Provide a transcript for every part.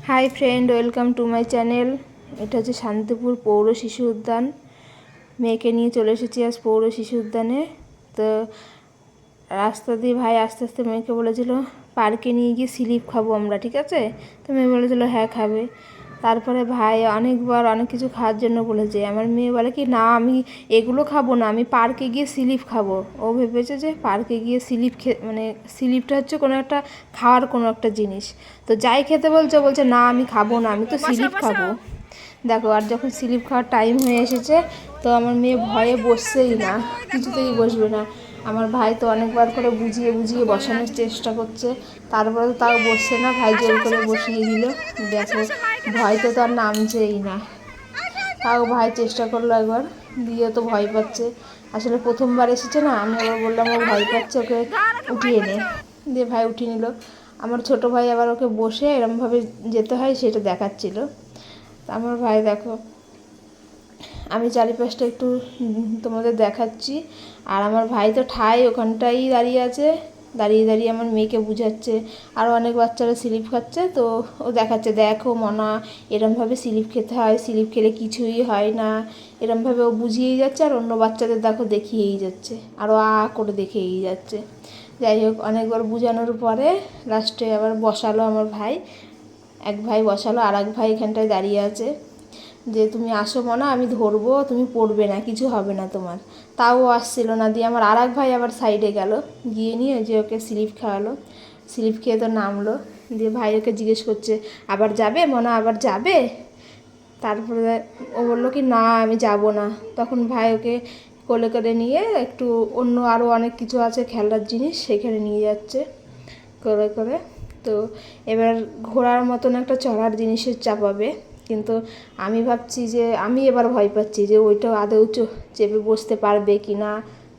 Hi friend, welcome to my channel. এটা হচ্ছে শান্তিপুর পৌর শিশু উদ্যান। মেয়েকে নিয়ে চলে এসেছি আজ পৌর শিশু উদ্যানে। তো রাস্তা দিয়ে ভাই আস্তে আস্তে মেয়েকে বলেছিল পার্কে নিয়ে গিয়ে স্লিপ খাবো আমরা, ঠিক আছে? তো মেয়ে বলেছিল হ্যাঁ খাবে। তারপরে ভাই অনেকবার অনেক কিছু খাওয়ার জন্য বলেছে। আমার মেয়ে বলে কি না, আমি এগুলো খাবো না, আমি পার্কে গিয়ে স্লিপ খাবো। ও ভেবেছে যে পার্কে গিয়ে স্লিপ মানে স্লিপটা হচ্ছে কোনো একটা খাওয়ার কোনো একটা জিনিস। তো যাই খেতে বলছে না আমি খাবো না, আমি তো স্লিপ খাবো। দেখো, আর যখন স্লিপ খাওয়ার টাইম হয়ে এসেছে তো আমার মেয়ে ভয়ে বসছেই না, কিছুতেই বসবে না। আমার ভাই তো অনেকবার করে বুঝিয়ে বুঝিয়ে বসানোর চেষ্টা করছে, তারপরে তাও বসছে না। ভাই জোর করে বসিয়ে দিল। দেখো, ভয়তে তো আর নামছেই না। তাও ভাই চেষ্টা করলো একবার, দিয়ে তো ভয় পাচ্ছে। আসলে প্রথমবার এসেছে না, আমি আবার বললাম ও ভয় পাচ্ছে, ওকে উঠিয়ে নে। দিয়ে ভাই উঠিয়ে নিল। আমার ছোট ভাই আবার ওকে বসে এরমভাবে যেতে হয় সেটা দেখাচ্ছিল। আমার ভাই দেখো, আমি চারিপাশটা একটু তোমাদের দেখাচ্ছি। আর আমার ভাই তো ঠাই ওখানটাই দাঁড়িয়ে আছে, দাঁড়িয়ে দাঁড়িয়ে আমার মেয়েকে বুঝাচ্ছে। আরও অনেক বাচ্চারা স্লিপ খাচ্ছে, তো ও দেখাচ্ছে দেখো মনা, এরমভাবে স্লিপ খেতে হয়, স্লিপ খেলে কিছুই হয় না। এরমভাবে ও বুঝিয়েই যাচ্ছে, আর অন্য বাচ্চাদের দেখো দেখিয়েই যাচ্ছে, আরও করে দেখেই যাচ্ছে। যাই হোক, অনেকবার বোঝানোর পরে লাস্টে আবার বসালো আমার ভাই। এক ভাই বসালো, আর এক ভাই এখানটায় দাঁড়িয়ে আছে যে তুমি আসো মনা, আমি ধরবো, তুমি পড়বে না, কিছু হবে না তোমার। তাও আসছিল না। দিয়ে আমার আর এক ভাই আবার সাইডে গেল, গিয়ে নিয়ে যে ওকে স্লিপ খাওয়ালো। স্লিপ খেয়ে তো নামলো। দিয়ে ভাই ওকে জিজ্ঞেস করছে আবার যাবে মনা, আবার যাবে? তারপরে ও বললো কি না আমি যাব না। তখন ভাই ওকে কোলে করে নিয়ে একটু অন্য আরও অনেক কিছু আছে খেলার জিনিস, সেখানে নিয়ে যাচ্ছে করে করে। তো এবার ঘোড়ার মতন একটা চড়ার জিনিসের চাপাবে, কিন্তু আমি ভাবছি যে আমি এবার ভয় পাচ্ছি যে ওইটা আদৌ চেপে বসতে পারবে কি না,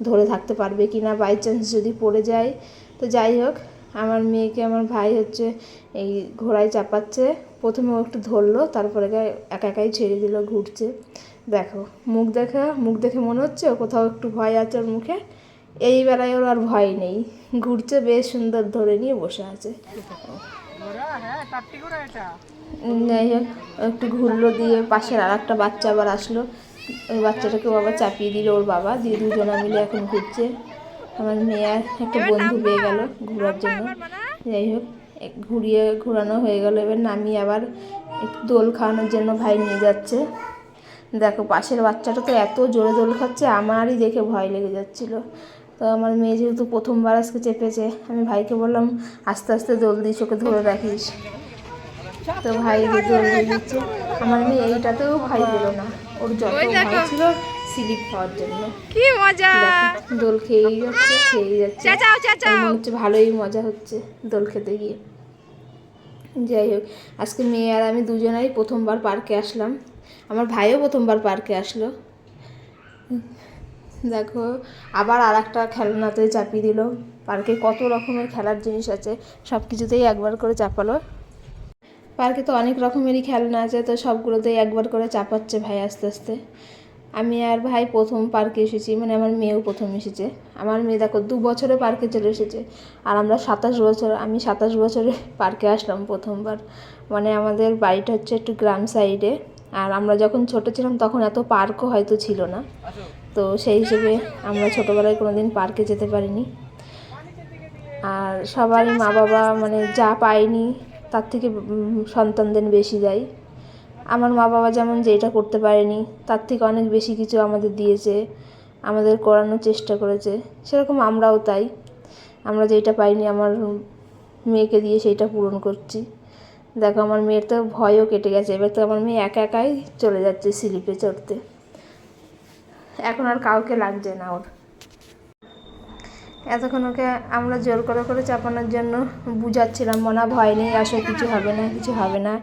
ধরে থাকতে পারবে কি না, বাই চান্স যদি পড়ে যায়। তো যাই হোক, আমার মেয়েকে আমার ভাই হচ্ছে এই ঘোড়ায় চাপাচ্ছে। প্রথমে ও একটু ধরলো, তারপরে একা একাই ছেড়ে দিল, ঘুরছে। দেখো, মুখ দেখে মনে হচ্ছে ও কোথাও একটু ভয় আছে ওর মুখে। এই বেলায় ওর আর ভয় নেই, ঘুরছে বেশ সুন্দর, ধরে নিয়ে বসে আছে। যাই হোক, একটু ঘুরলো, দিয়ে পাশের আর একটা বাচ্চা আবার আসলো। ওই বাচ্চাটাকেও আবার চাপিয়ে দিল ওর বাবা, দিয়ে দুজনা মিলে এখন ঘুরছে। আমার মেয়ে একটা বন্ধু পেয়ে গেল ঘোরার জন্য। যাই হোক, ঘোরানো হয়ে গেল, এবার নামিয়ে আবার একটু দোল খাওয়ানোর জন্য ভাই নিয়ে যাচ্ছে। দেখো, পাশের বাচ্চাটা তো এত জোরে দোল খাচ্ছে, আমারই দেখে ভয় লেগে যাচ্ছিলো। তো আমার মেয়ে যেহেতু প্রথমবার আজকে চেপেছে, আমি ভাইকে বললাম আস্তে আস্তে দোল দিস, ওকে ধরে রাখিস। তো ভাই দোল দিয়ে দিচ্ছে। আমার মেয়ে এইটাতেও ভয় পেল না, ওর যত ভয় ছিল স্লিপ খাওয়ার জন্য। কি মজা, দোল খেয়েই যাচ্ছে। ওর মনে হচ্ছে ভালোই মজা হচ্ছে দোল খেতে গিয়ে। যাই হোক, আজকে মেয়ে আর আমি দুজনাই প্রথমবার পার্কে আসলাম। আমার ভাইও প্রথমবার পার্কে আসলো। দেখো, আবার আর একটা খেলনাতে চাপিয়ে দিল। পার্কে কত রকমের খেলার জিনিস আছে, সব কিছুতেই একবার করে চাপালো। পার্কে তো অনেক রকমেরই খেলনা আছে, তো সবগুলোতেই একবার করে চাপাচ্ছে ভাই আস্তে আস্তে। আমি আর ভাই প্রথম পার্কে এসেছি, মানে আমার মেয়েও প্রথম এসেছে। আমার মেয়ে দেখো 2 বছরে পার্কে চলে এসেছে, আর আমরা 27 বছর, আমি 27 বছরে পার্কে আসলাম প্রথমবার। মানে আমাদের বাড়িটা হচ্ছে একটু গ্রাম সাইডে, আর আমরা যখন ছোটো ছিলাম তখন এত পার্কও হয়তো ছিল না। তো সেই হিসেবে আমরা ছোটোবেলায় কোনো দিন পার্কে যেতে পারিনি। আর সবারই মা বাবা মানে যা পায়নি তার থেকে সন্তানদের বেশি দেয়। আমার মা বাবা যেমন যেটা করতে পারেনি তার থেকে অনেক বেশি কিছু আমাদের দিয়েছে, আমাদের করানোর চেষ্টা করেছে। সেরকম আমরাও তাই, আমরা যেটা পাইনি আমার মেয়েকে দিয়ে সেইটা পূরণ করছি। দেখো, আমার মেয়ের তো ভয়ও কেটে গেছে, এবার তো আমার মেয়ে একা একাই চলে যাচ্ছে স্লিপে চড়তে, এখন আর কাউকে লাগছে না ওর। এতক্ষণ ওকে আমরা জোর করে করে চাপানোর জন্য বুঝাচ্ছিলাম, মনা ভয় নেই, আসো, কিছু হবে না, কিছু হবে না।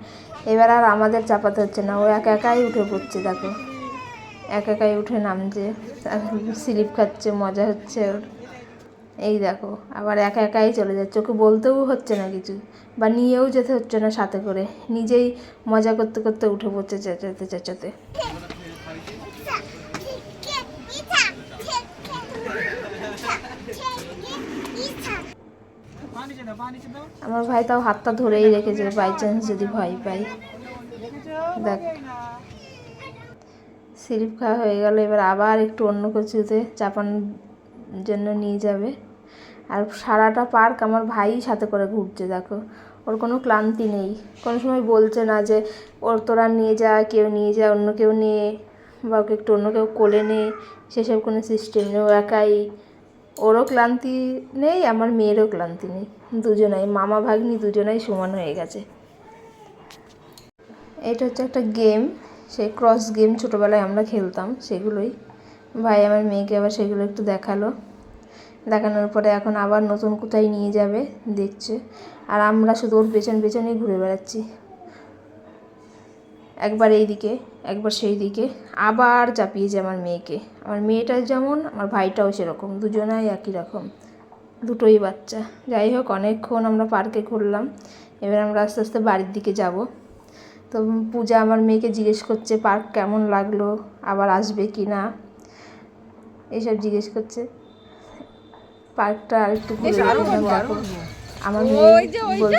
এবার আর আমাদের চাপাতে হচ্ছে না, ও একা একাই উঠে পড়ছে। দেখো, একা একাই উঠে নামছে, স্লিপ খাচ্ছে, মজা হচ্ছে ওর। এই দেখো, আবার একা একাই চলে যাচ্ছে, ওকে বলতেও হচ্ছে না কিছু, বা নিয়েও যেতে হচ্ছে না সাথে করে, নিজেই মজা করতে করতে উঠে পড়ছে চেঁচাতে চেঁচাতে। আমার ভাই তাও হাতটা ধরেই রেখেছে বাই চান্স যদি ভয় পাই। দেখ স্লিপ খাওয়া হয়ে গেল, এবার আবার একটু অন্য কিছুতে চাপানোর জন্য নিয়ে যাবে। আর সারাটা পার্ক আমার ভাই সাথে করে ঘুরছে, দেখো ওর কোনো ক্লান্তি নেই। কোনো সময় বলছে না যে ওর তোরা নিয়ে যা, কেউ নিয়ে যা, অন্য কেউ নিয়ে, বা ওকে একটু অন্য কেউ কোলে নে, সেসব কোনো সিস্টেম নেই। ও একাই, ওরও ক্লান্তি নেই, আমার মেয়েরও ক্লান্তি নেই, দুজনাই মামা ভাগ্নি দুজনাই সমান হয়ে গেছে। এটা হচ্ছে একটা গেম, সেই ক্রস গেম ছোটোবেলায় আমরা খেলতাম, সেগুলোই ভাই আমার মেয়েকে আবার সেগুলো একটু দেখালো। দেখানোর পরে এখন আবার নতুন কোথায় নিয়ে যাবে দেখছে, আর আমরা শুধু ওর পেছন পেছনেই ঘুরে বেড়াচ্ছি, একবার এই দিকে একবার সেই দিকে, আবার চাপিয়েছে আমার মেয়েকে। আমার মেয়েটা যেমন, আমার ভাইটাও সেরকম, দুজনাই একই রকম, দুটোই বাচ্চা। যাই হোক, অনেকক্ষণ আমরা পার্কে ঘুরলাম, এবার আমরা আস্তে আস্তে বাড়ির দিকে যাব। তো পূজা আমার মেয়েকে জিজ্ঞেস করছে পার্ক কেমন লাগলো, আবার আসবে কি না, এইসব জিজ্ঞেস করছে। পার্কটা আরেকটু ঘুরে দেখলাম, দেখো আমার মেয়ে বলছে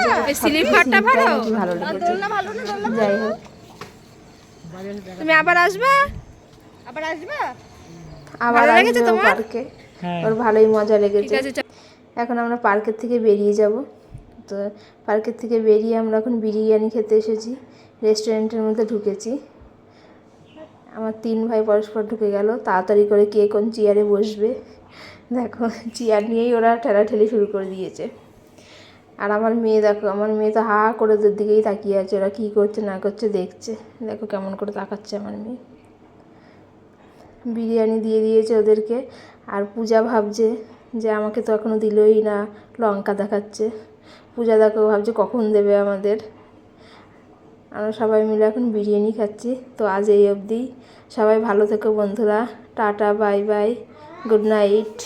নাকি ভালো লেগেছে। যাই হোক, তুমি আবার আসবে? আবার আসবে ও পার্কে, ওর ভালোই মজা লেগেছে। এখন আমরা পার্কের থেকে বেরিয়ে যাব। তো পার্কের থেকে বেরিয়ে আমরা এখন বিরিয়ানি খেতে এসেছি, রেস্টুরেন্টের মধ্যে ঢুকেছি। আমার 3 ভাই পরস্পর ঢুকে গেল, তাড়াতাড়ি করে কে কোন চেয়ারে বসবে। দেখো চেয়ার নিয়েই ওরা ঠেলাঠেলি শুরু করে দিয়েছে। আর আমার মেয়ে, দেখো আমার মেয়ে তো হা করে ওদের দিকেই তাকিয়ে আছে, ওরা কী করছে না করছে দেখছে। দেখো কেমন করে তাকাচ্ছে আমার মেয়ে। বিরিয়ানি দিয়ে দিয়েছে ওদেরকে, আর পূজা ভাবছে যে আমাকে তো এখনও দিলই না, লঙ্কা দেখাচ্ছে। পূজা দেখো ভাবছে কখন দেবে আমাদের। আমরা সবাই মিলে এখন বিরিয়ানি খাচ্ছি। তো আজ এই অবধি, সবাই ভালো থেকো বন্ধুরা, tata bye bye, good night.